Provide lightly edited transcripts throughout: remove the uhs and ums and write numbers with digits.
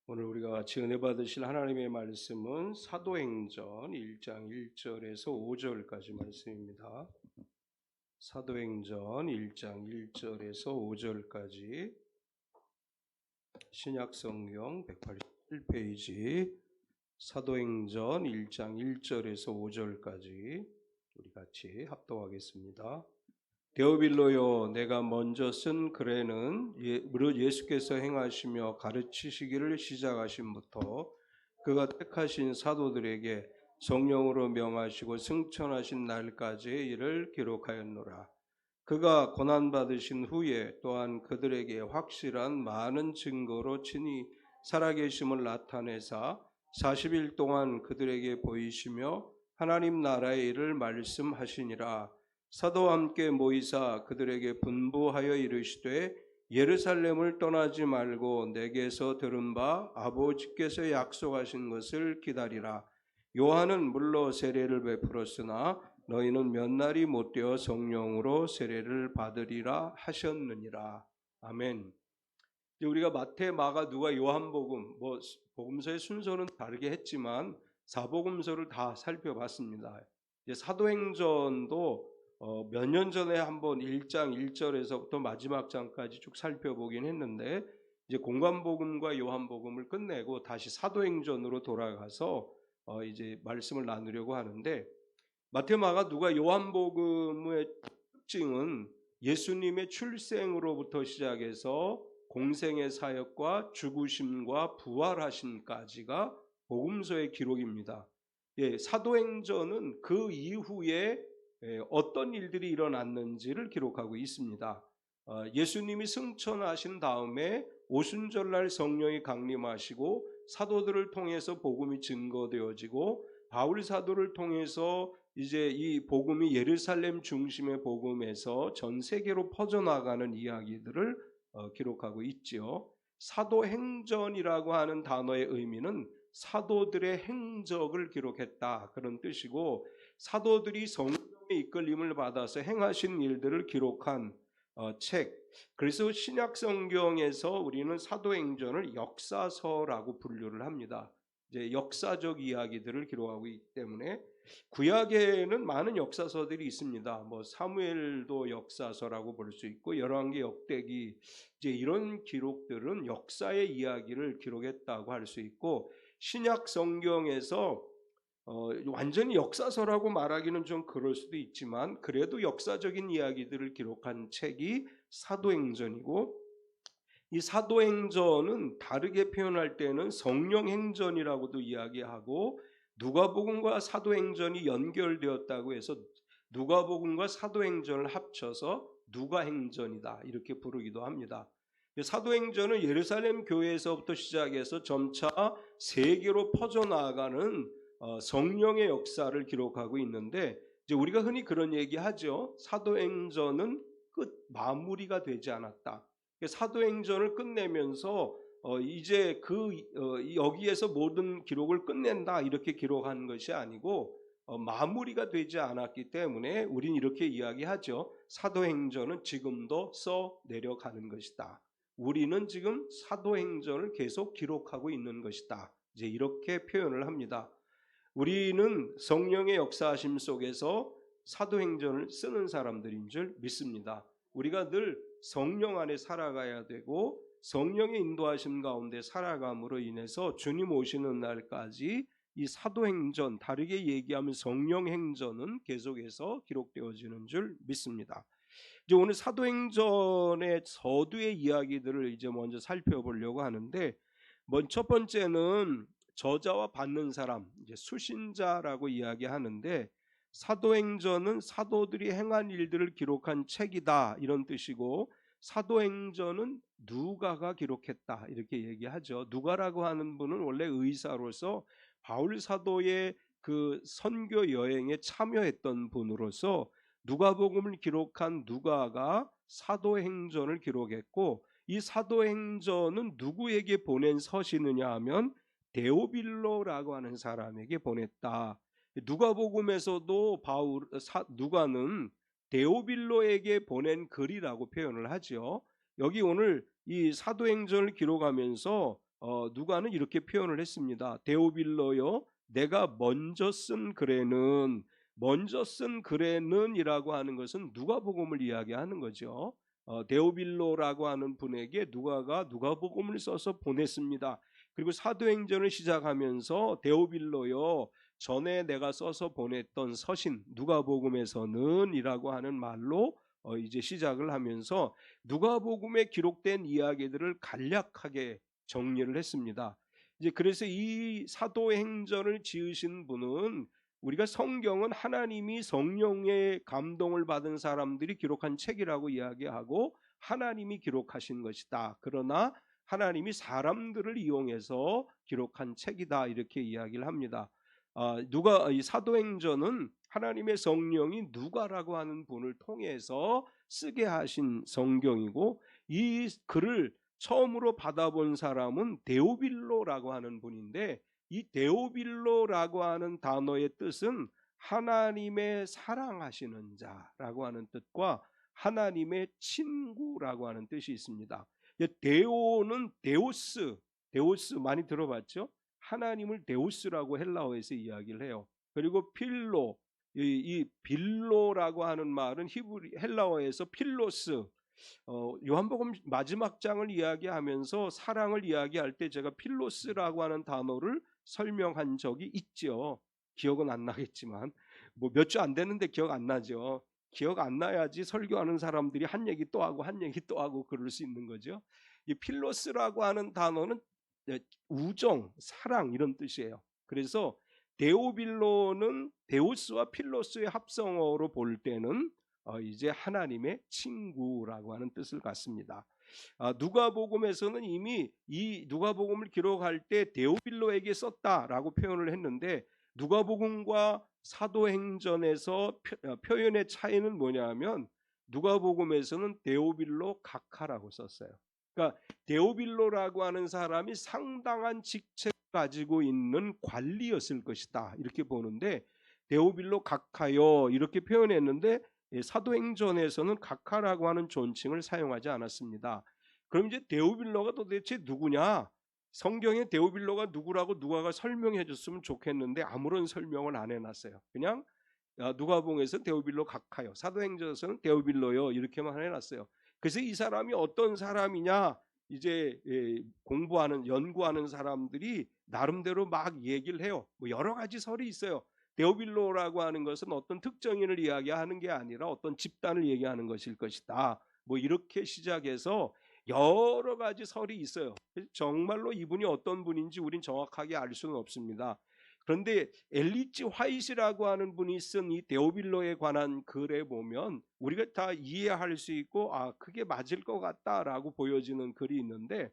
오늘 우리가 같이 은혜 받으실 하나님의 말씀은 사도행전 1장 1절에서 5절까지 말씀입니다. 사도행전 1장 1절에서 5절까지 신약성경 187페이지 사도행전 1장 1절에서 5절까지 우리 같이 합독하겠습니다. 데오빌로요, 내가 먼저 쓴 글에는 무릇 예수께서 행하시며 가르치시기를 시작하심부터 그가 택하신 사도들에게 성령으로 명하시고 승천하신 날까지의 일을 기록하였노라. 그가 고난받으신 후에 또한 그들에게 확실한 많은 증거로 친히 살아계심을 나타내사 40일 동안 그들에게 보이시며 하나님 나라의 일을 말씀하시니라. 사도와 함께 모이사 그들에게 분부하여 이르시되 예루살렘을 떠나지 말고 내게서 들은 바 아버지께서 약속하신 것을 기다리라. 요한은 물로 세례를 베풀었으나 너희는 몇 날이 못되어 성령으로 세례를 받으리라 하셨느니라. 아멘. 우리가 마태, 마가, 누가, 요한복음 복음서의 순서는 다르게 했지만 사복음서를 다 살펴봤습니다. 사도행전도 몇 년 전에 한번 1장 1절에서부터 마지막 장까지 쭉 살펴보긴 했는데 이제 공관복음과 요한복음을 끝내고 다시 사도행전으로 돌아가서 이제 말씀을 나누려고 하는데 마태, 마가, 누가, 요한복음의 특징은 예수님의 출생으로부터 시작해서 공생의 사역과 죽으심과 부활하심까지가 복음서의 기록입니다. 사도행전은 그 이후에 어떤 일들이 일어났는지를 기록하고 있습니다. 예수님이 승천하신 다음에 오순절날 성령이 강림하시고 사도들을 통해서 복음이 증거되어지고 바울 사도를 통해서 이제 이 복음이 예루살렘 중심의 복음에서 전 세계로 퍼져나가는 이야기들을 기록하고 있지요. 사도행전이라고 하는 단어의 의미는 사도들의 행적을 기록했다 그런 뜻이고 사도들이 성령의 이끌림을 받아서 행하신 일들을 기록한 책. 그래서 신약 성경에서 우리는 사도행전을 역사서라고 분류를 합니다. 이제 역사적 이야기들을 기록하고 있기 때문에 구약에는 많은 역사서들이 있습니다. 사무엘도 역사서라고 볼 수 있고 열왕기, 역대기 이제 이런 기록들은 역사의 이야기를 기록했다고 할 수 있고 신약 성경에서 완전히 역사서라고 말하기는 좀 그럴 수도 있지만 그래도 역사적인 이야기들을 기록한 책이 사도행전이고 이 사도행전은 다르게 표현할 때는 성령행전이라고도 이야기하고 누가복음과 사도행전이 연결되었다고 해서 누가복음과 사도행전을 합쳐서 누가행전이다 이렇게 부르기도 합니다. 사도행전은 예루살렘 교회에서부터 시작해서 점차 세계로 퍼져나가는 성령의 역사를 기록하고 있는데 이제 우리가 흔히 그런 얘기하죠. 사도행전은 끝 마무리가 되지 않았다. 사도행전을 끝내면서 이제 여기에서 모든 기록을 끝낸다 이렇게 기록한 것이 아니고 마무리가 되지 않았기 때문에 우린 이렇게 이야기하죠. 사도행전은 지금도 써 내려가는 것이다. 우리는 지금 사도행전을 계속 기록하고 있는 것이다. 이제 이렇게 표현을 합니다. 우리는 성령의 역사하심 속에서 사도행전을 쓰는 사람들인 줄 믿습니다. 우리가 늘 성령 안에 살아가야 되고 성령의 인도하심 가운데 살아감으로 인해서 주님 오시는 날까지 이 사도행전, 다르게 얘기하면 성령행전은 계속해서 기록되어지는 줄 믿습니다. 이제 오늘 사도행전의 서두의 이야기들을 이제 먼저 살펴보려고 하는데 첫 번째는 저자와 받는 사람, 이제 수신자라고 이야기하는데 사도행전은 사도들이 행한 일들을 기록한 책이다 이런 뜻이고 사도행전은 누가가 기록했다 이렇게 얘기하죠. 누가라고 하는 분은 원래 의사로서 바울 사도의 그 선교 여행에 참여했던 분으로서 누가복음을 기록한 누가가 사도행전을 기록했고 이 사도행전은 누구에게 보낸 서신이냐 하면 데오빌로라고 하는 사람에게 보냈다. 누가복음에서도 누가는 데오빌로에게 보낸 글이라고 표현을 하죠. 여기 오늘 이 사도행전을 기록하면서 누가는 이렇게 표현을 했습니다. 데오빌로여, 내가 먼저 쓴 글에는이라고 하는 것은 누가복음을 이야기하는 거죠. 데오빌로라고 하는 분에게 누가가 누가복음을 써서 보냈습니다. 그리고 사도행전을 시작하면서 데오빌로여, 전에 내가 써서 보냈던 서신 누가복음에서는이라고 하는 말로 이제 시작을 하면서 누가복음에 기록된 이야기들을 간략하게 정리를 했습니다. 이제 그래서 이 사도행전을 지으신 분은, 우리가 성경은 하나님이 성령의 감동을 받은 사람들이 기록한 책이라고 이야기하고 하나님이 기록하신 것이다. 그러나 하나님이 사람들을 이용해서 기록한 책이다, 이렇게 이야기를 합니다. 이 사도행전은 하나님의 성령이 누가라고 하는 분을 통해서 쓰게 하신 성경이고, 이 글을 처음으로 받아본 사람은 데오빌로라고 하는 분인데, 이 데오빌로라고 하는 단어의 뜻은 하나님의 사랑하시는 자라고 하는 뜻과 하나님의 친구라고 하는 뜻이 있습니다. 데오는 데오스 많이 들어봤죠? 하나님을 데오스라고 헬라어에서 이야기를 해요. 그리고 필로, 이 빌로라고 하는 말은 헬라어에서 필로스, 요한복음 마지막 장을 이야기하면서 사랑을 이야기할 때 제가 필로스라고 하는 단어를 설명한 적이 있죠. 기억은 안 나겠지만 뭐 몇 주 안 됐는데 기억 안 나죠. 기억 안 나야지 설교하는 사람들이 한 얘기 또 하고 한 얘기 또 하고 그럴 수 있는 거죠. 이 필로스라고 하는 단어는 우정, 사랑 이런 뜻이에요. 그래서 데오빌로는 데우스와 필로스의 합성어로 볼 때는 이제 하나님의 친구라고 하는 뜻을 갖습니다. 누가복음에서는 이미 이 누가복음을 기록할 때 데오빌로에게 썼다라고 표현을 했는데, 누가복음과 사도행전에서 표현의 차이는 뭐냐면, 누가복음에서는 데오빌로 각하라고 썼어요. 그러니까 데오빌로라고 하는 사람이 상당한 직책을 가지고 있는 관리였을 것이다, 이렇게 보는데, 데오빌로 각하여 이렇게 표현했는데 사도행전에서는 각하라고 하는 존칭을 사용하지 않았습니다. 그럼 이제 데오빌로가 도대체 누구냐? 성경에 데오빌로가 누구라고 누가가 설명해 줬으면 좋겠는데 아무런 설명을 안 해놨어요. 그냥 누가복음에서는 데오빌로 각하여, 사도행전에서는 데오빌로요, 이렇게만 해놨어요. 그래서 이 사람이 어떤 사람이냐, 이제 연구하는 사람들이 나름대로 막 얘기를 해요. 뭐 여러 가지 설이 있어요. 데오빌로라고 하는 것은 어떤 특정인을 이야기하는 게 아니라 어떤 집단을 얘기하는 것일 것이다, 뭐 이렇게 시작해서 여러 가지 설이 있어요. 정말로 이분이 어떤 분인지 우린 정확하게 알 수는 없습니다. 그런데 엘리지 화이트라고 하는 분이 쓴 이 데오빌로에 관한 글에 보면 우리가 다 이해할 수 있고, 그게 맞을 것 같다라고 보여지는 글이 있는데,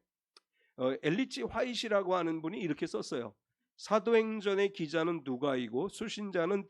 엘리지 화이트라고 하는 분이 이렇게 썼어요. 사도행전의 기자는 누가이고 수신자인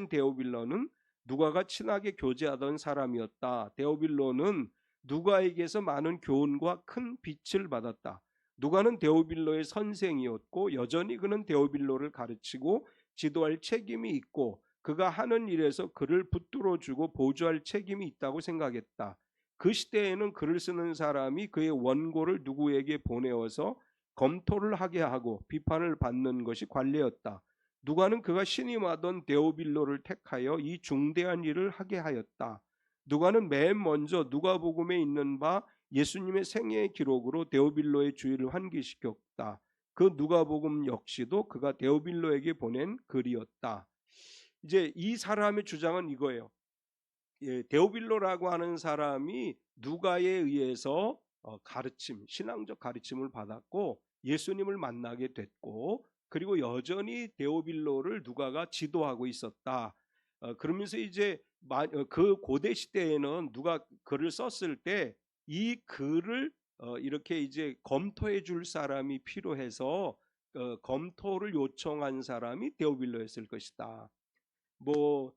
데오빌로는 누가가 친하게 교제하던 사람이었다. 데오빌로는 누가에게서 많은 교훈과 큰 빛을 받았다. 누가는 데오빌로의 선생이었고 여전히 그는 데오빌로를 가르치고 지도할 책임이 있고 그가 하는 일에서 그를 붙들어주고 보조할 책임이 있다고 생각했다. 그 시대에는 글을 쓰는 사람이 그의 원고를 누구에게 보내어서 검토를 하게 하고 비판을 받는 것이 관례였다. 누가는 그가 신임하던 데오빌로를 택하여 이 중대한 일을 하게 하였다. 누가는 맨 먼저 누가복음에 있는 바 예수님의 생애의 기록으로 데오빌로의 주의를 환기시켰다. 그 누가복음 역시도 그가 데오빌로에게 보낸 글이었다. 이제 이 사람의 주장은 이거예요. 데오빌로라고 하는 사람이 누가에 의해서 신앙적 가르침을 받았고 예수님을 만나게 됐고, 그리고 여전히 데오빌로를 누가가 지도하고 있었다. 그러면서 이제 그 고대 시대에는 누가 글을 썼을 때 이 글을 이렇게 이제 검토해 줄 사람이 필요해서 검토를 요청한 사람이 데오빌로였을 것이다. 뭐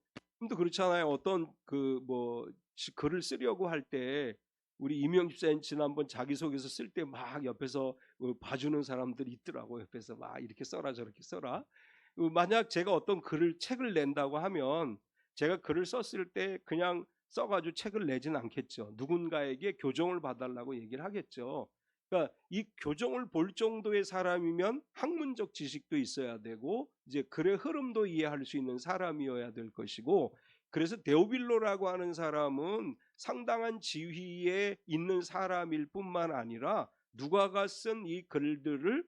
도 그렇잖아요. 어떤 글을 쓰려고 할 때 우리 이명 집사님 지난번 자기소개서 쓸 때 막 옆에서 봐주는 사람들이 있더라고. 옆에서 막 이렇게 써라 저렇게 써라. 만약 제가 어떤 책을 낸다고 하면 제가 글을 썼을 때 그냥 써가지고 책을 내진 않겠죠. 누군가에게 교정을 봐달라고 얘기를 하겠죠. 그러니까 이 교정을 볼 정도의 사람이면 학문적 지식도 있어야 되고 이제 글의 흐름도 이해할 수 있는 사람이어야 될 것이고, 그래서 데오빌로라고 하는 사람은 상당한 지위에 있는 사람일 뿐만 아니라 누가가 쓴 이 글들을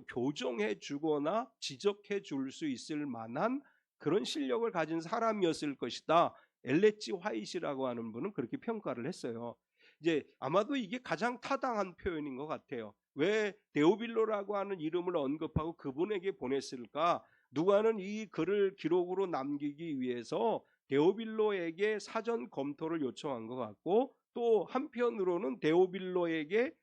교정해 주거나 지적해 줄 수 있을 만한 그런 실력을 가진 사람이었을 것이다. 엘레지 화이트라고 하는 분은 그렇게 평가를 했어요. 이제 아마도 이게 가장 타당한 표현인 것 같아요. 왜 데오빌로라고 하는 이름을 언급하고 그분에게 보냈을까? 누가는 이 글을 기록으로 남기기 위해서 데오빌로에게 사전 검토를 요청한 것 같고, 또 한편으로는 데오빌로에게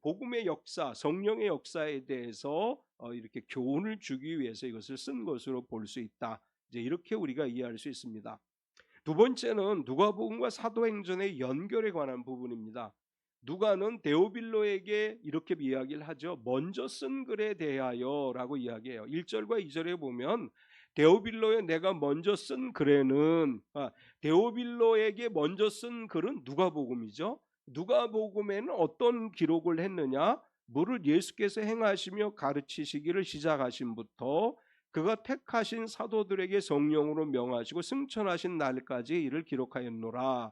복음의 역사, 성령의 역사에 대해서 이렇게 교훈을 주기 위해서 이것을 쓴 것으로 볼 수 있다. 이제 이렇게 우리가 이해할 수 있습니다. 두 번째는 누가복음과 사도행전의 연결에 관한 부분입니다. 누가는 데오빌로에게 이렇게 이야기를 하죠. 먼저 쓴 글에 대하여라고 이야기해요. 1절과 2절에 보면 데오빌로에 내가 먼저 쓴 글에는, 데오빌로에게 먼저 쓴 글은 누가복음이죠. 누가복음에는 어떤 기록을 했느냐? 무릇 예수께서 행하시며 가르치시기를 시작하신부터 그가 택하신 사도들에게 성령으로 명하시고 승천하신 날까지 이를 기록하였노라.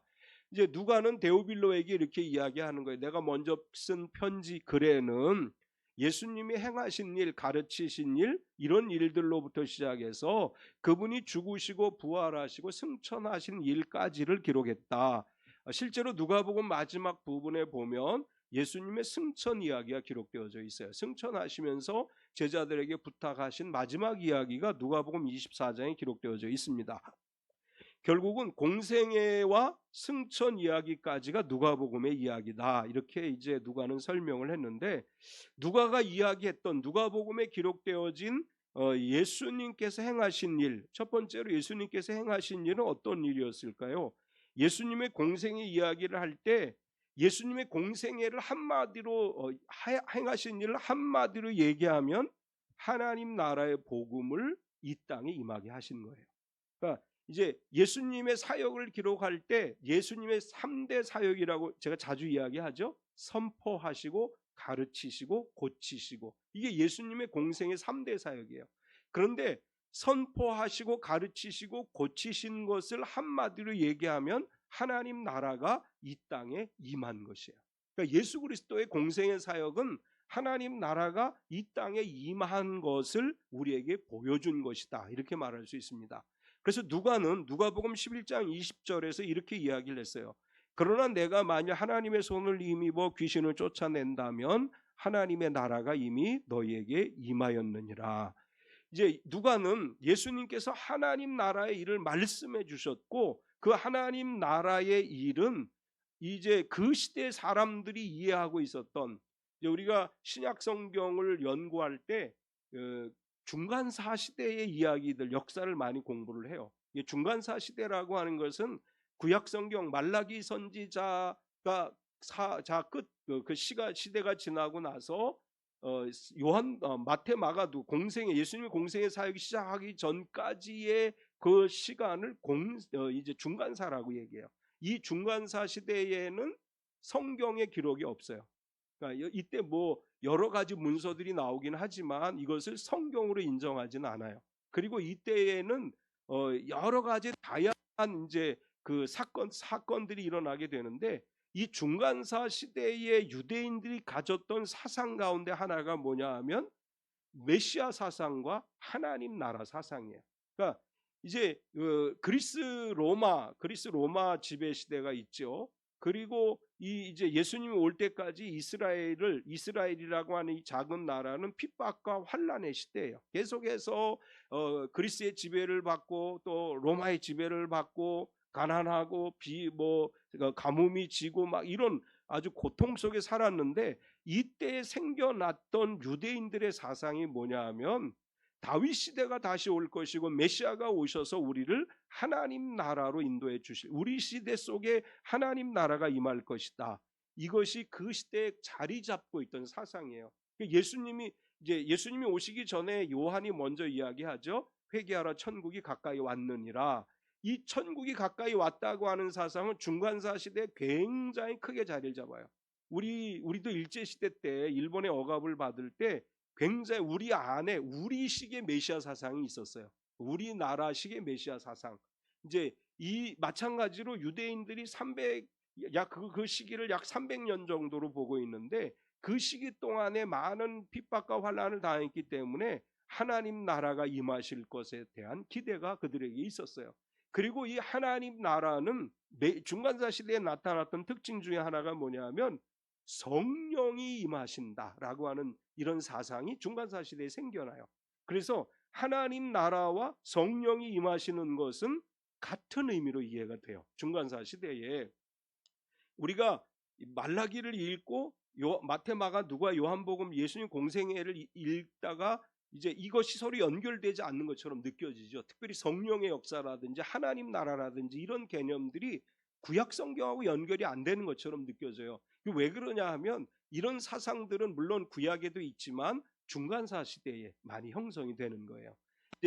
이제 누가는 데오빌로에게 이렇게 이야기하는 거예요. 내가 먼저 쓴 편지 글에는 예수님이 행하신 일, 가르치신 일, 이런 일들로부터 시작해서 그분이 죽으시고 부활하시고 승천하신 일까지를 기록했다. 실제로 누가복음 마지막 부분에 보면 예수님의 승천 이야기가 기록되어져 있어요. 승천하시면서 제자들에게 부탁하신 마지막 이야기가 누가복음 24장에 기록되어져 있습니다. 결국은 공생애와 승천 이야기까지가 누가복음의 이야기다. 이렇게 이제 누가는 설명을 했는데, 누가가 이야기했던 누가복음에 기록되어진 예수님께서 행하신 일, 첫 번째로 예수님께서 행하신 일은 어떤 일이었을까요? 예수님의 공생애 이야기를 할 때 예수님의 공생애를 한마디로 행하신 일을 한마디로 얘기하면 하나님 나라의 복음을 이 땅에 임하게 하신 거예요. 그러니까 이제 예수님의 사역을 기록할 때 예수님의 3대 사역이라고 제가 자주 이야기하죠. 선포하시고 가르치시고 고치시고, 이게 예수님의 공생의 3대 사역이에요. 그런데 선포하시고 가르치시고 고치신 것을 한마디로 얘기하면 하나님 나라가 이 땅에 임한 것이에요. 그러니까 예수 그리스도의 공생의 사역은 하나님 나라가 이 땅에 임한 것을 우리에게 보여준 것이다. 이렇게 말할 수 있습니다. 그래서 누가는 누가복음 11장 20절에서 이렇게 이야기를 했어요. 그러나 내가 만약 하나님의 손을 힘입어 귀신을 쫓아낸다면 하나님의 나라가 이미 너희에게 임하였느니라. 이제 누가는 예수님께서 하나님 나라의 일을 말씀해 주셨고, 그 하나님 나라의 일은 이제 그 시대 사람들이 이해하고 있었던, 우리가 신약 성경을 연구할 때 중간사 시대의 이야기들, 역사를 많이 공부를 해요. 중간사 시대라고 하는 것은 구약 성경 말라기 선지자가 그 시대가 지나고 나서 요한, 마태, 마가도 공생의 예수님의 공생의 사역이 시작하기 전까지의 그 시간을 이제 중간사라고 얘기해요. 이 중간사 시대에는 성경의 기록이 없어요. 그러니까 이때 뭐 여러 가지 문서들이 나오긴 하지만 이것을 성경으로 인정하지는 않아요. 그리고 이때에는 여러 가지 다양한 이제 그 사건들이 일어나게 되는데, 이 중간사 시대의 유대인들이 가졌던 사상 가운데 하나가 뭐냐 하면 메시아 사상과 하나님 나라 사상이에요. 그러니까 이제 그리스 로마 지배 시대가 있죠. 그리고 이제 예수님이 올 때까지 이스라엘이라고 하는 이 작은 나라는 핍박과 환란의 시대예요. 계속해서 그리스의 지배를 받고 또 로마의 지배를 받고 가난하고 가뭄이 지고 막 이런 아주 고통 속에 살았는데, 이때 생겨났던 유대인들의 사상이 뭐냐 하면 다윗 시대가 다시 올 것이고 메시아가 오셔서 우리를 하나님 나라로 인도해 주실, 우리 시대 속에 하나님 나라가 임할 것이다. 이것이 그 시대에 자리 잡고 있던 사상이에요. 예수님이 오시기 전에 요한이 먼저 이야기하죠. 회개하라 천국이 가까이 왔느니라. 이 천국이 가까이 왔다고 하는 사상은 중간사 시대에 굉장히 크게 자리를 잡아요. 우리도 일제시대 때 일본의 억압을 받을 때 굉장히 우리 안에 우리식의 메시아 사상이 있었어요. 우리나라식의 메시아 사상. 이제 이 마찬가지로 유대인들이 그 시기를 약 300년 정도로 보고 있는데, 그 시기 동안에 많은 핍박과 환난을 당했기 때문에 하나님 나라가 임하실 것에 대한 기대가 그들에게 있었어요. 그리고 이 하나님 나라는 중간사 시대에 나타났던 특징 중에 하나가 뭐냐면 성령이 임하신다라고 하는 이런 사상이 중간사 시대에 생겨나요. 그래서 하나님 나라와 성령이 임하시는 것은 같은 의미로 이해가 돼요. 중간사 시대에 우리가 말라기를 읽고 마태, 마가, 누가, 요한복음, 예수님 공생애를 읽다가 이제 이것이 서로 연결되지 않는 것처럼 느껴지죠. 특별히 성령의 역사라든지 하나님 나라라든지 이런 개념들이 구약 성경하고 연결이 안 되는 것처럼 느껴져요. 왜 그러냐 하면 이런 사상들은 물론 구약에도 있지만 중간사 시대에 많이 형성이 되는 거예요.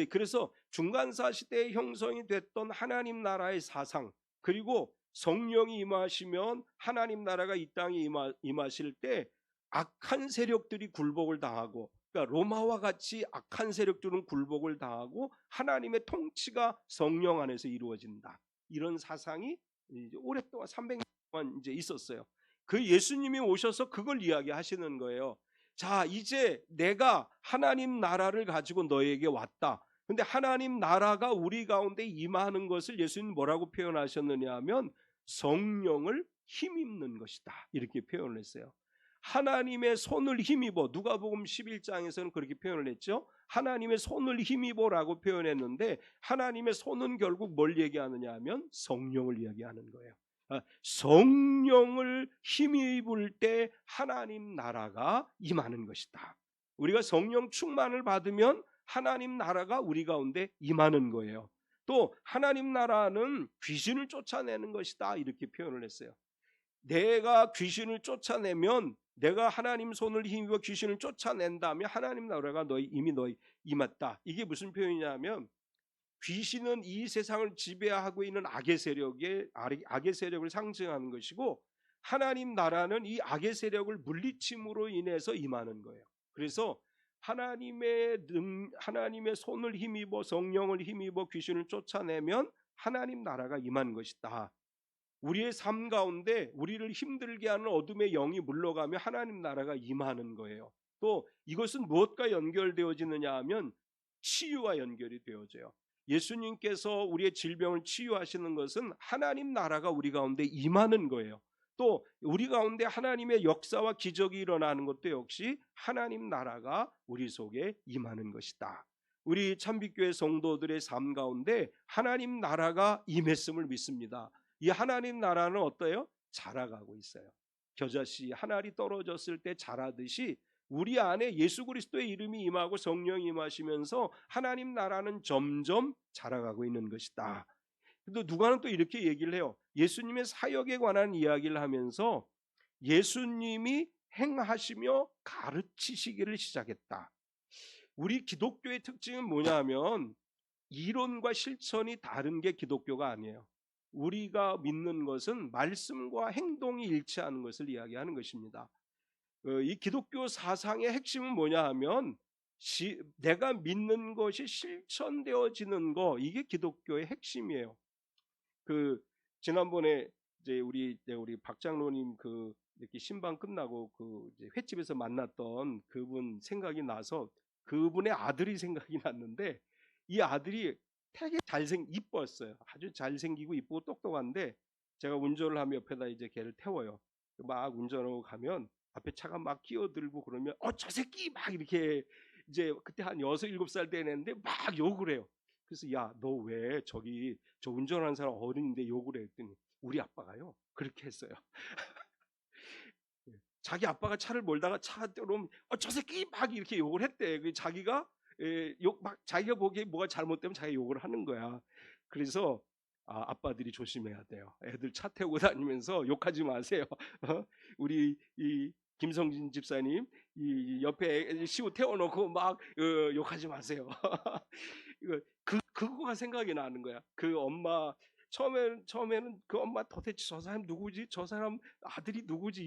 그래서 중간사 시대에 형성이 됐던 하나님 나라의 사상, 그리고 성령이 임하시면 하나님 나라가 이 땅에 임하실 때 악한 세력들이 굴복을 당하고, 그러니까 로마와 같이 악한 세력들은 굴복을 당하고 하나님의 통치가 성령 안에서 이루어진다. 이런 사상이 이제 오랫동안 300년 동안 이제 있었어요. 그 예수님이 오셔서 그걸 이야기하시는 거예요. 자, 이제 내가 하나님 나라를 가지고 너에게 왔다. 근데 하나님 나라가 우리 가운데 임하는 것을 예수님 뭐라고 표현하셨느냐 하면 성령을 힘입는 것이다. 이렇게 표현을 했어요. 하나님의 손을 힘입어. 누가복음 11장에서는 그렇게 표현을 했죠. 하나님의 손을 힘입어라고 표현했는데 하나님의 손은 결국 뭘 얘기하느냐 하면 성령을 이야기하는 거예요. 성령을 힘입을 때 하나님 나라가 임하는 것이다. 우리가 성령 충만을 받으면 하나님 나라가 우리 가운데 임하는 거예요. 또 하나님 나라는 귀신을 쫓아내는 것이다. 이렇게 표현을 했어요. 내가 귀신을 쫓아내면, 내가 하나님 손을 힘입어 귀신을 쫓아낸다면 하나님 나라가 이미 너희 임했다. 이게 무슨 표현이냐면 귀신은 이 세상을 지배하고 있는 악의 세력을 상징하는 것이고, 하나님 나라는 이 악의 세력을 물리침으로 인해서 임하는 거예요. 그래서 하나님의 손을 힘입어 성령을 힘입어 귀신을 쫓아내면 하나님 나라가 임한 것이다. 우리의 삶 가운데 우리를 힘들게 하는 어둠의 영이 물러가며 하나님 나라가 임하는 거예요. 또 이것은 무엇과 연결되어지느냐 하면 치유와 연결이 되어져요. 예수님께서 우리의 질병을 치유하시는 것은 하나님 나라가 우리 가운데 임하는 거예요. 또 우리 가운데 하나님의 역사와 기적이 일어나는 것도 역시 하나님 나라가 우리 속에 임하는 것이다. 우리 참빛교회 성도들의 삶 가운데 하나님 나라가 임했음을 믿습니다. 이 하나님 나라는 어때요? 자라가고 있어요. 겨자씨 한 알이 떨어졌을 때 자라듯이 우리 안에 예수 그리스도의 이름이 임하고 성령이 임하시면서 하나님 나라는 점점 자라가고 있는 것이다. 근데 누가는 또 이렇게 얘기를 해요. 예수님의 사역에 관한 이야기를 하면서 예수님이 행하시며 가르치시기를 시작했다. 우리 기독교의 특징은 뭐냐 하면 이론과 실천이 다른 게 기독교가 아니에요. 우리가 믿는 것은 말씀과 행동이 일치하는 것을 이야기하는 것입니다. 이 기독교 사상의 핵심은 뭐냐 하면 내가 믿는 것이 실천되어지는 거, 이게 기독교의 핵심이에요. 지난번에 이제 우리 박 장로님 이렇게 신방 끝나고 이제 횟집에서 만났던 그분 생각이 나서 그분의 아들이 생각이 났는데, 이 아들이 되게 이뻤어요. 아주 잘생기고 이쁘고 똑똑한데 제가 운전을 하면 옆에다 이제 걔를 태워요. 막 운전하고 가면 앞에 차가 막 끼어들고 그러면 저 새끼 막 이렇게, 이제 그때 한 6, 7살 되는데 막 욕을 해요. 그래서 야, 너 왜 저 운전하는 사람 어른인데 욕을 해? 했더니 우리 아빠가요 그렇게 했어요. 자기 아빠가 차를 몰다가 차 들어오면 저 새끼 막 이렇게 욕을 했대. 자기가 자기가 보기에 뭐가 잘못되면 자기가 욕을 하는 거야. 그래서 아빠들이 조심해야 돼요. 애들 차 태우고 다니면서 욕하지 마세요. 우리 이 김성진 집사님 이 옆에 시우 태워놓고 막 욕하지 마세요. 그거가 생각이 나는 거야. 그 엄마 처음에는 그 엄마 도대체 저 사람 누구지? 저 사람 아들이 누구지?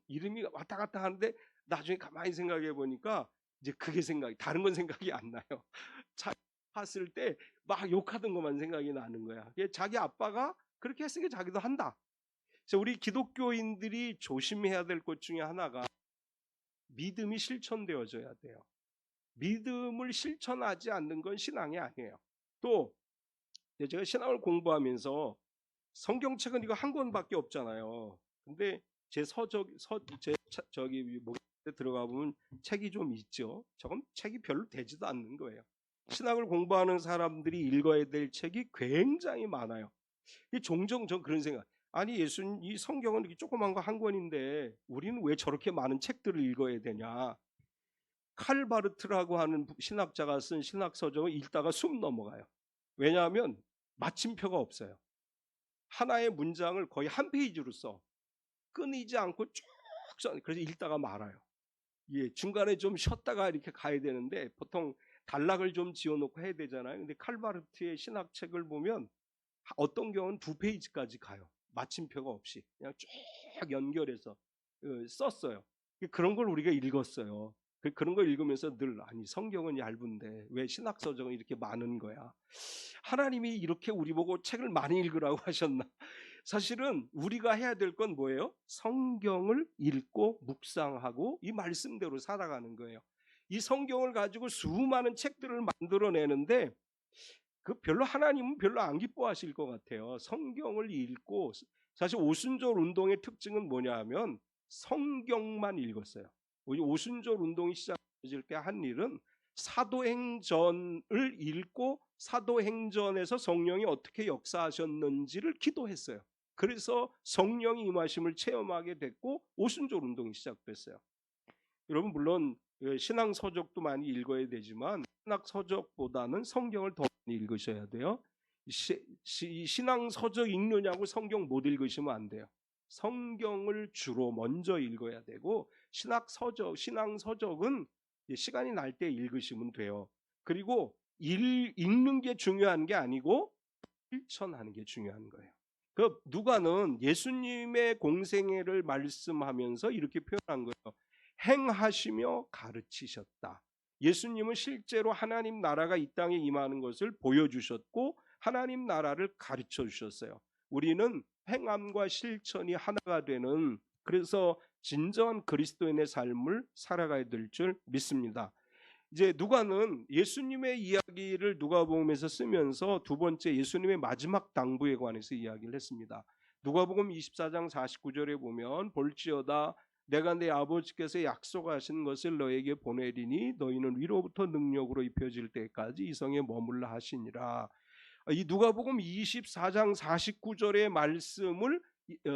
이름이 왔다 갔다 하는데 나중에 가만히 생각해 보니까 이제 그게 다른 건 생각이 안 나요. 자, 봤을 때 막 욕하던 것만 생각이 나는 거야. 자기 아빠가 그렇게 했으니까 자기도 한다. 그래서 우리 기독교인들이 조심해야 될 것 중에 하나가 믿음이 실천되어져야 돼요. 믿음을 실천하지 않는 건 신앙이 아니에요. 또 제가 신앙을 공부하면서 성경책은 이거 한 권밖에 없잖아요. 근데 제 저기 목에 들어가 보면 책이 좀 있죠. 저건 책이 별로 되지도 않는 거예요. 신학을 공부하는 사람들이 읽어야 될 책이 굉장히 많아요. 종종 전 그런 생각. 아니 이 성경은 이렇게 조그만 거 한 권인데 우리는 왜 저렇게 많은 책들을 읽어야 되냐? 칼바르트라고 하는 신학자가 쓴 신학 서적을 읽다가 숨 넘어가요. 왜냐하면 마침표가 없어요. 하나의 문장을 거의 한 페이지로 써. 끊이지 않고 쭉 써. 그래서 읽다가 말아요. 중간에 좀 쉬었다가 이렇게 가야 되는데 보통 단락을 좀 지어놓고 해야 되잖아요. 근데 칼바르트의 신학책을 보면 어떤 경우는 2페이지까지 가요. 마침표가 없이 그냥 쭉 연결해서 썼어요. 그런 걸 우리가 읽었어요. 그런 걸 읽으면서 늘 아니 성경은 얇은데 왜 신학서적은 이렇게 많은 거야. 하나님이 이렇게 우리 보고 책을 많이 읽으라고 하셨나. 사실은 우리가 해야 될 건 뭐예요? 성경을 읽고 묵상하고 이 말씀대로 살아가는 거예요. 이 성경을 가지고 수많은 책들을 만들어내는데 하나님은 별로 안 기뻐하실 것 같아요. 성경을 읽고 사실 오순절 운동의 특징은 뭐냐 하면 성경만 읽었어요. 오순절 운동이 시작될 때 한 일은 사도행전을 읽고 사도행전에서 성령이 어떻게 역사하셨는지를 기도했어요. 그래서 성령이 임하심을 체험하게 됐고 오순절 운동이 시작됐어요. 여러분 물론 신앙 서적도 많이 읽어야 되지만 신학 서적보다는 성경을 더 많이 읽으셔야 돼요. 신앙 서적 읽느냐고 성경 못 읽으시면 안 돼요. 성경을 주로 먼저 읽어야 되고 신앙 서적은 시간이 날 때 읽으시면 돼요. 그리고 읽는 게 중요한 게 아니고 실천하는 게 중요한 거예요. 누가는 예수님의 공생애를 말씀하면서 이렇게 표현한 거예요. 행하시며 가르치셨다. 예수님은 실제로 하나님 나라가 이 땅에 임하는 것을 보여주셨고 하나님 나라를 가르쳐 주셨어요. 우리는 행함과 실천이 하나가 되는 그래서 진정한 그리스도인의 삶을 살아가야 될 줄 믿습니다. 이제 누가는 예수님의 이야기를 누가복음에서 쓰면서 두 번째 예수님의 마지막 당부에 관해서 이야기를 했습니다. 누가복음 24장 49절에 보면 볼지어다 내가 내 아버지께서 약속하신 것을 너에게 보내리니 너희는 위로부터 능력으로 입혀질 때까지 이 성에 머물라 하시니라. 이 누가복음 24장 49절의 말씀을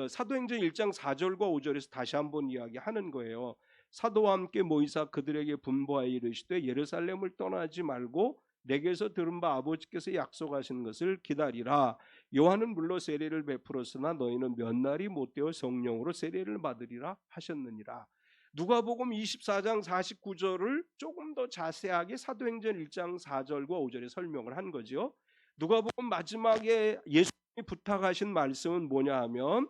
사도행전 1장 4절과 5절에서 다시 한번 이야기하는 거예요. 사도와 함께 모이사 그들에게 분부하여 이르시되 예루살렘을 떠나지 말고 내게서 들은 바 아버지께서 약속하신 것을 기다리라. 요한은 물로 세례를 베풀었으나 너희는 몇 날이 못되어 성령으로 세례를 받으리라 하셨느니라. 누가복음 24장 49절을 조금 더 자세하게 사도행전 1장 4절과 5절에 설명을 한 거죠. 누가복음 마지막에 예수님이 부탁하신 말씀은 뭐냐 하면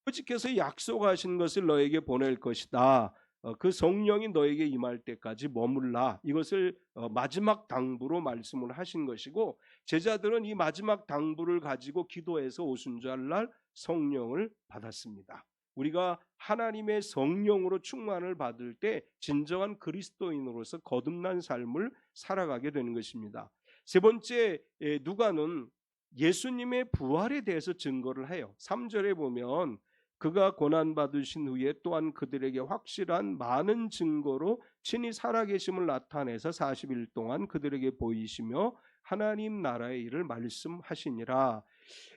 아버지께서 약속하신 것을 너에게 보낼 것이다. 그 성령이 너에게 임할 때까지 머물라. 이것을 마지막 당부로 말씀을 하신 것이고 제자들은 이 마지막 당부를 가지고 기도해서 오순절날 성령을 받았습니다. 우리가 하나님의 성령으로 충만을 받을 때 진정한 그리스도인으로서 거듭난 삶을 살아가게 되는 것입니다. 세 번째 누가는 예수님의 부활에 대해서 증거를 해요. 3절에 보면 그가 고난받으신 후에 또한 그들에게 확실한 많은 증거로 친히 살아계심을 나타내서 40일 동안 그들에게 보이시며 하나님 나라의 일을 말씀하시니라.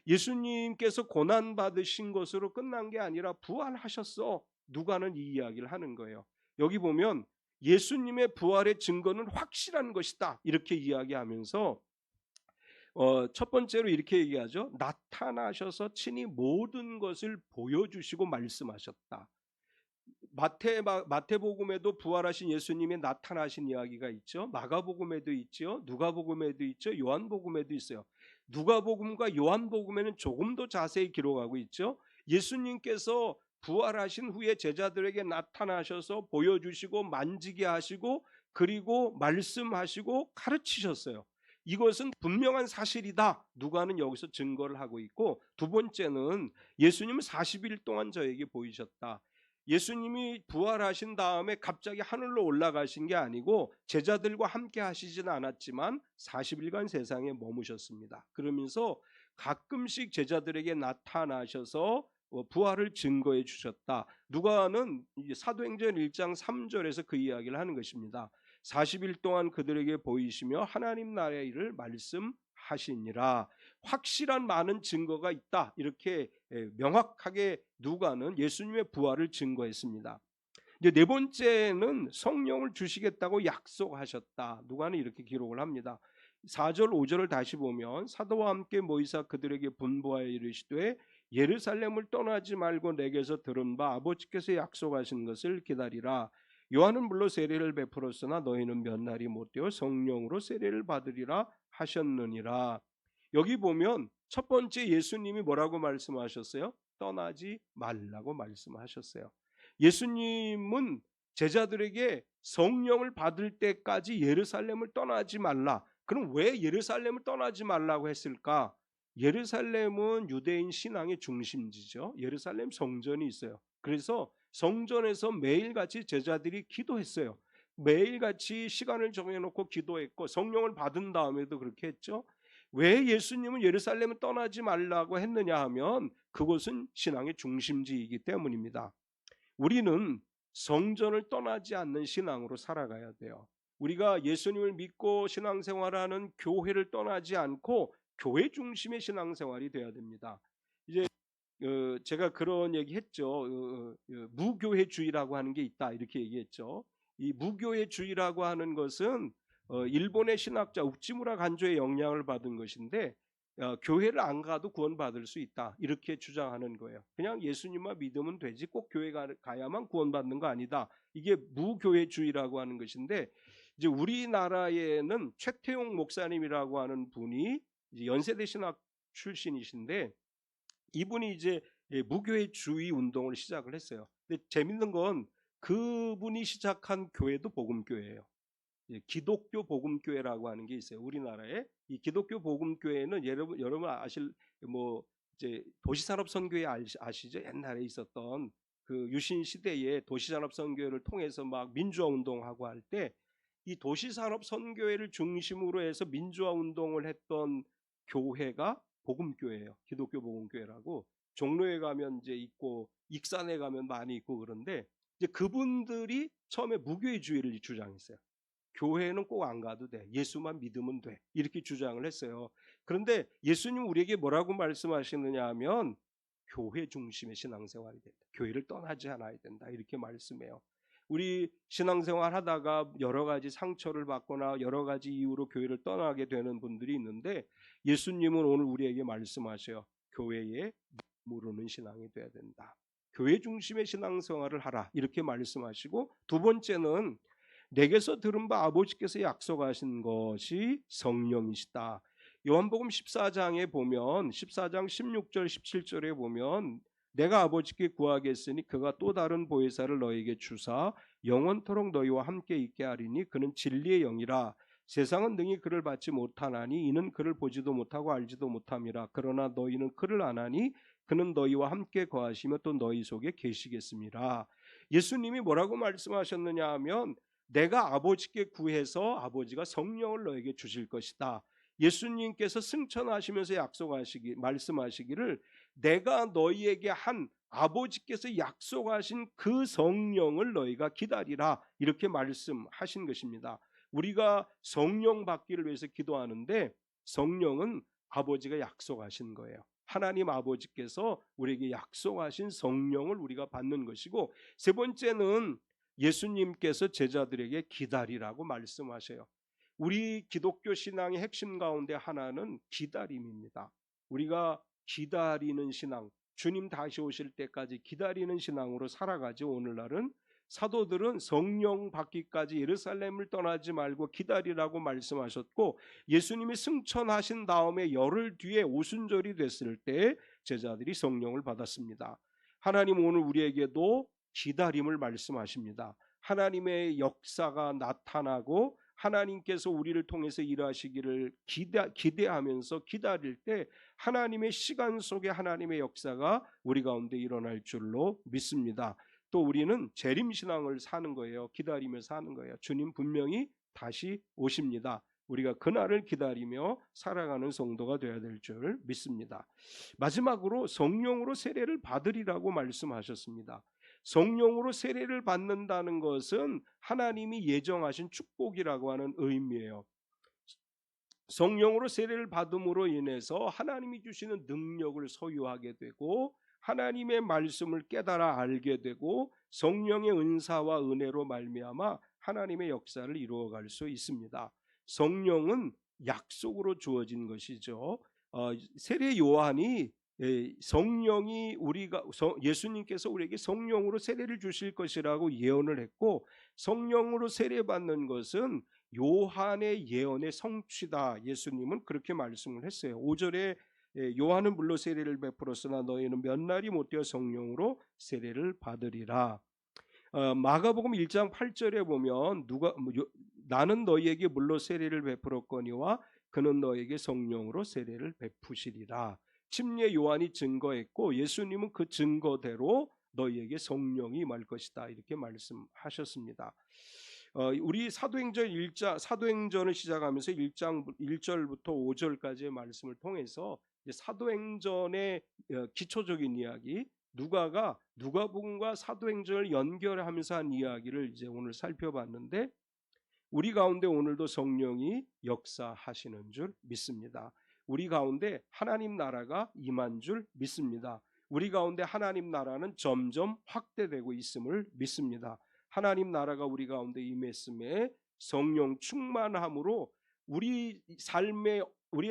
예수님께서 고난받으신 것으로 끝난 게 아니라 부활하셨어. 누가는 이 이야기를 하는 거예요. 여기 보면 예수님의 부활의 증거는 확실한 것이다. 이렇게 이야기하면서 첫 번째로 이렇게 얘기하죠. 나타나셔서 친히 모든 것을 보여주시고 말씀하셨다. 마태복음에도 부활하신 예수님이 나타나신 이야기가 있죠. 마가복음에도 있죠. 누가복음에도 있죠. 요한복음에도 있어요. 누가복음과 요한복음에는 조금 더 자세히 기록하고 있죠. 예수님께서 부활하신 후에 제자들에게 나타나셔서 보여주시고 만지게 하시고 그리고 말씀하시고 가르치셨어요. 이것은 분명한 사실이다. 누가는 여기서 증거를 하고 있고, 두 번째는 예수님은 40일 동안 저에게 보이셨다. 예수님이 부활하신 다음에 갑자기 하늘로 올라가신 게 아니고 제자들과 함께 하시지는 않았지만 40일간 세상에 머무셨습니다. 그러면서 가끔씩 제자들에게 나타나셔서 부활을 증거해 주셨다. 누가는 사도행전 1장 3절에서 그 이야기를 하는 것입니다. 40일 동안 그들에게 보이시며 하나님 나라의 일을 말씀하시니라. 확실한 많은 증거가 있다. 이렇게 명확하게 누가는 예수님의 부활을 증거했습니다. 이제 네 번째는 성령을 주시겠다고 약속하셨다. 누가는 이렇게 기록을 합니다. 4절 5절을 다시 보면 사도와 함께 모이사 그들에게 분부하여 이르시되 예루살렘을 떠나지 말고 내게서 들은 바 아버지께서 약속하신 것을 기다리라. 요한은 물론 세례를 베풀었으나 너희는 몇 날이 못되어 성령으로 세례를 받으리라 하셨느니라. 여기 보면 첫 번째 예수님이 뭐라고 말씀하셨어요? 떠나지 말라고 말씀하셨어요. 예수님은 제자들에게 성령을 받을 때까지 예루살렘을 떠나지 말라. 그럼 왜 예루살렘을 떠나지 말라고 했을까? 예루살렘은 유대인 신앙의 중심지죠. 예루살렘 성전이 있어요. 그래서 성전에서 매일같이 제자들이 기도했어요. 매일같이 시간을 정해놓고 기도했고 성령을 받은 다음에도 그렇게 했죠. 왜 예수님은 예루살렘을 떠나지 말라고 했느냐 하면 그곳은 신앙의 중심지이기 때문입니다. 우리는 성전을 떠나지 않는 신앙으로 살아가야 돼요. 우리가 예수님을 믿고 신앙생활하는 교회를 떠나지 않고 교회 중심의 신앙생활이 되어야 됩니다. 이제 제가 그런 얘기했죠. 무교회주의라고 하는 게 있다 이렇게 얘기했죠. 이 무교회주의라고 하는 것은 일본의 신학자 우치무라 간조의 영향을 받은 것인데 교회를 안 가도 구원받을 수 있다 이렇게 주장하는 거예요. 그냥 예수님만 믿으면 되지 꼭 교회 가야만 구원받는 거 아니다. 이게 무교회주의라고 하는 것인데 이제 우리나라에는 최태용 목사님이라고 하는 분이 이제 연세대 신학 출신이신데 이분이 이제 무교회주의 운동을 시작을 했어요. 근데 재밌는 건 그분이 시작한 교회도 복음교회예요. 기독교 복음교회라고 하는 게 있어요. 우리나라에 이 기독교 복음교회는 여러분 아실 뭐 이제 도시산업 선교회 아시죠? 옛날에 있었던 그 유신 시대에 도시산업 선교회를 통해서 막 민주화 운동하고 할 때 이 도시산업 선교회를 중심으로 해서 민주화 운동을 했던 교회가 복음교회예요. 기독교 복음교회라고 종로에 가면 이제 있고 익산에 가면 많이 있고 그런데 이제 그분들이 처음에 무교회주의를 주장했어요. 교회는 꼭 안 가도 돼. 예수만 믿으면 돼. 이렇게 주장을 했어요. 그런데 예수님 우리에게 뭐라고 말씀하시느냐 하면 교회 중심의 신앙생활이 된다. 교회를 떠나지 않아야 된다. 이렇게 말씀해요. 우리 신앙생활 하다가 여러 가지 상처를 받거나 여러 가지 이유로 교회를 떠나게 되는 분들이 있는데 예수님은 오늘 우리에게 말씀하셔요. 교회에 무르는 신앙이 돼야 된다. 교회 중심의 신앙생활을 하라. 이렇게 말씀하시고 두 번째는 내게서 들은 바 아버지께서 약속하신 것이 성령이시다. 요한복음 14장에 보면 14장 16절 17절에 보면 내가 아버지께 구하겠으니 그가 또 다른 보혜사를 너에게 주사 영원토록 너희와 함께 있게 하리니 그는 진리의 영이라. 세상은 능히 그를 받지 못하나니 이는 그를 보지도 못하고 알지도 못함이라. 그러나 너희는 그를 아나니 그는 너희와 함께 거하시며 또 너희 속에 계시겠습니다. 예수님이 뭐라고 말씀하셨느냐 하면 내가 아버지께 구해서 아버지가 성령을 너에게 주실 것이다. 예수님께서 승천하시면서 말씀하시기를 내가 너희에게 한 아버지께서 약속하신 그 성령을 너희가 기다리라 이렇게 말씀하신 것입니다. 우리가 성령 받기를 위해서 기도하는데 성령은 아버지가 약속하신 거예요. 하나님 아버지께서 우리에게 약속하신 성령을 우리가 받는 것이고 세 번째는 예수님께서 제자들에게 기다리라고 말씀하셔요. 우리 기독교 신앙의 핵심 가운데 하나는 기다림입니다. 우리가 기다리는 신앙, 주님 다시 오실 때까지 기다리는 신앙으로 살아가죠. 오늘날은 사도들은 성령 받기까지 예루살렘을 떠나지 말고 기다리라고 말씀하셨고, 예수님이 승천하신 다음에 열흘 뒤에 오순절이 됐을 때 제자들이 성령을 받았습니다. 하나님 오늘 우리에게도 기다림을 말씀하십니다. 하나님의 역사가 나타나고 하나님께서 우리를 통해서 일하시기를 기대하면서 기다릴 때 하나님의 시간 속에 하나님의 역사가 우리 가운데 일어날 줄로 믿습니다. 또 우리는 재림신앙을 사는 거예요. 기다리며 사는 거예요. 주님 분명히 다시 오십니다. 우리가 그날을 기다리며 살아가는 성도가 되어야 될 줄 믿습니다. 마지막으로 성령으로 세례를 받으리라고 말씀하셨습니다. 성령으로 세례를 받는다는 것은 하나님이 예정하신 축복이라고 하는 의미예요. 성령으로 세례를 받음으로 인해서 하나님이 주시는 능력을 소유하게 되고 하나님의 말씀을 깨달아 알게 되고 성령의 은사와 은혜로 말미암아 하나님의 역사를 이루어갈 수 있습니다. 성령은 약속으로 주어진 것이죠. 세례 요한이 성령이 예수님께서 우리에게 성령으로 세례를 주실 것이라고 예언을 했고, 성령으로 세례받는 것은 요한의 예언의 성취다. 예수님은 그렇게 말씀을 했어요. 5절에 요한은 물로 세례를 베풀었으나 너희는 몇 날이 못되어 성령으로 세례를 받으리라. 마가복음 1장 8절에 보면 나는 너희에게 물로 세례를 베풀었거니와 그는 너에게 성령으로 세례를 베푸시리라. 침례 요한이 증거했고 예수님은 그 증거대로 너희에게 성령이 임할 것이다 이렇게 말씀하셨습니다. 우리 사도행전을 시작하면서 1장 1절부터 5절까지의 말씀을 통해서 사도행전의 기초적인 이야기, 누가복음과 사도행전을 연결하면서 한 이야기를 이제 오늘 살펴봤는데, 우리 가운데 오늘도 성령이 역사하시는 줄 믿습니다. 우리 가운데 하나님 나라가 임한 줄 믿습니다. 우리 가운데 하나님 나라는 점점 확대되고 있음을 믿습니다. 하나님 나라가 우리 가운데 임했음에 성령 충만함으로 우리의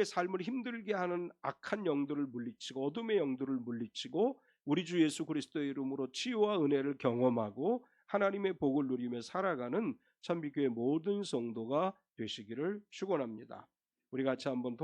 삶을 힘들게 하는 악한 영들을 물리치고 어둠의 영들을 물리치고 우리 주 예수 그리스도의 이름으로 치유와 은혜를 경험하고 하나님의 복을 누리며 살아가는 참비교회 모든 성도가 되시기를 축원합니다. 우리 같이 한번